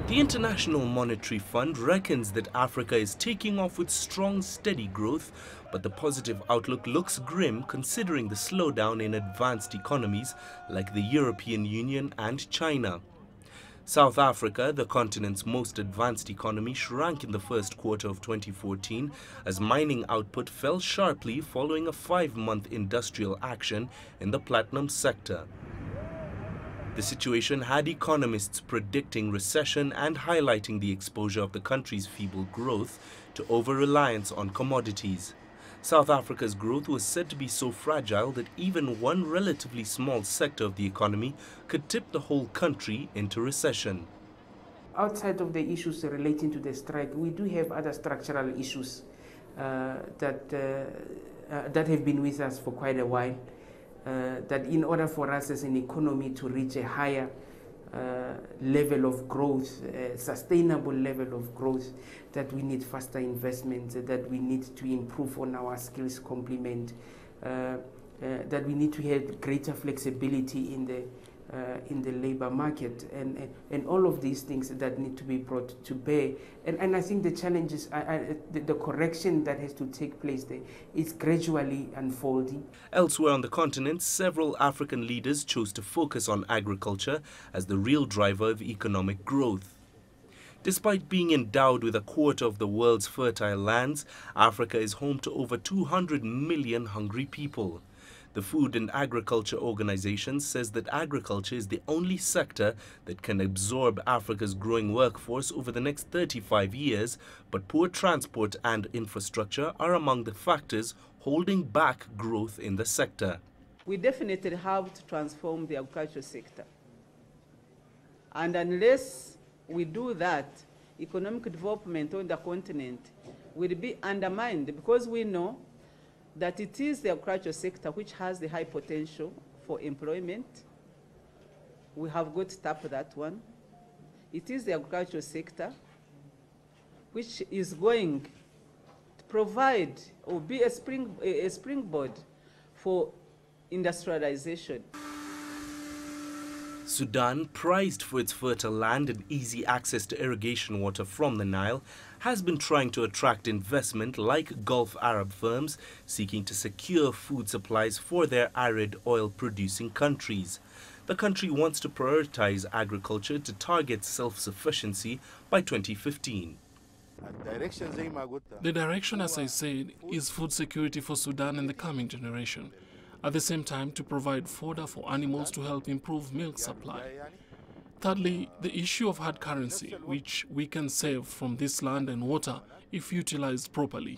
The International Monetary Fund reckons that Africa is taking off with strong, steady growth, but the positive outlook looks grim considering the slowdown in advanced economies like the European Union and China. South Africa, the continent's most advanced economy, shrank in the first quarter of 2014 as mining output fell sharply following a 5-month industrial action in the platinum sector. The situation had economists predicting recession and highlighting the exposure of the country's feeble growth to over-reliance on commodities. South Africa's growth was said to be so fragile that even one relatively small sector of the economy could tip the whole country into recession. Outside of the issues relating to the strike, we do have other structural issues that have been with us for quite a while. That in order for us as an economy to reach a higher level of growth, sustainable level of growth, that we need faster investments, that we need to improve on our skills complement, that we need to have greater flexibility in the labor market, and all of these things that need to be brought to bear. And I think the challenges, the correction that has to take place there is gradually unfolding. Elsewhere on the continent, several African leaders chose to focus on agriculture as the real driver of economic growth. Despite being endowed with a quarter of the world's fertile lands, Africa is home to over 200 million hungry people. The Food and Agriculture Organization says that agriculture is the only sector that can absorb Africa's growing workforce over the next 35 years, but poor transport and infrastructure are among the factors holding back growth in the sector. We definitely have to transform the agriculture sector. And unless we do that, economic development on the continent will be undermined, because we know that it is the agriculture sector which has the high potential for employment. We have got to tap that one. It is the agriculture sector which is going to provide or be a springboard for industrialization. Sudan, prized for its fertile land and easy access to irrigation water from the Nile, has been trying to attract investment like Gulf Arab firms seeking to secure food supplies for their arid oil-producing countries. The country wants to prioritize agriculture to target self-sufficiency by 2015. The direction, as I said, is food security for Sudan and the coming generation. At the same time, to provide fodder for animals to help improve milk supply. Thirdly, the issue of hard currency, which we can save from this land and water if utilized properly.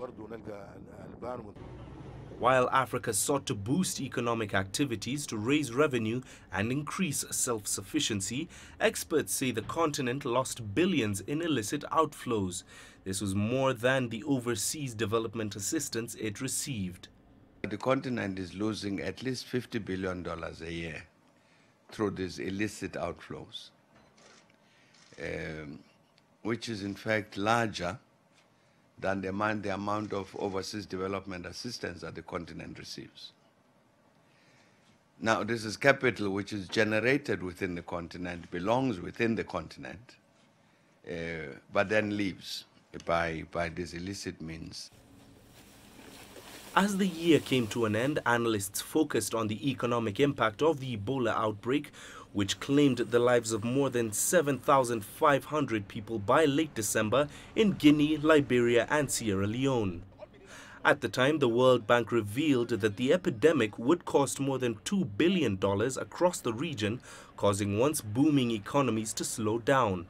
While Africa sought to boost economic activities to raise revenue and increase self-sufficiency, experts say the continent lost billions in illicit outflows. This was more than the overseas development assistance it received. The continent is losing at least $50 billion a year through these illicit outflows, which is in fact larger than the amount of overseas development assistance that the continent receives. Now, this is capital which is generated within the continent, belongs within the continent, but then leaves by these illicit means. As the year came to an end, analysts focused on the economic impact of the Ebola outbreak, which claimed the lives of more than 7,500 people by late December in Guinea, Liberia and Sierra Leone. At the time, the World Bank revealed that the epidemic would cost more than $2 billion across the region, causing once booming economies to slow down.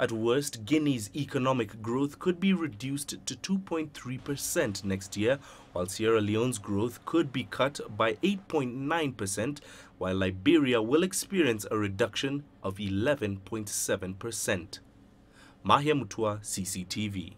At worst, Guinea's economic growth could be reduced to 2.3% next year, while Sierra Leone's growth could be cut by 8.9%, while Liberia will experience a reduction of 11.7%. Mahia, Mutua, CCTV.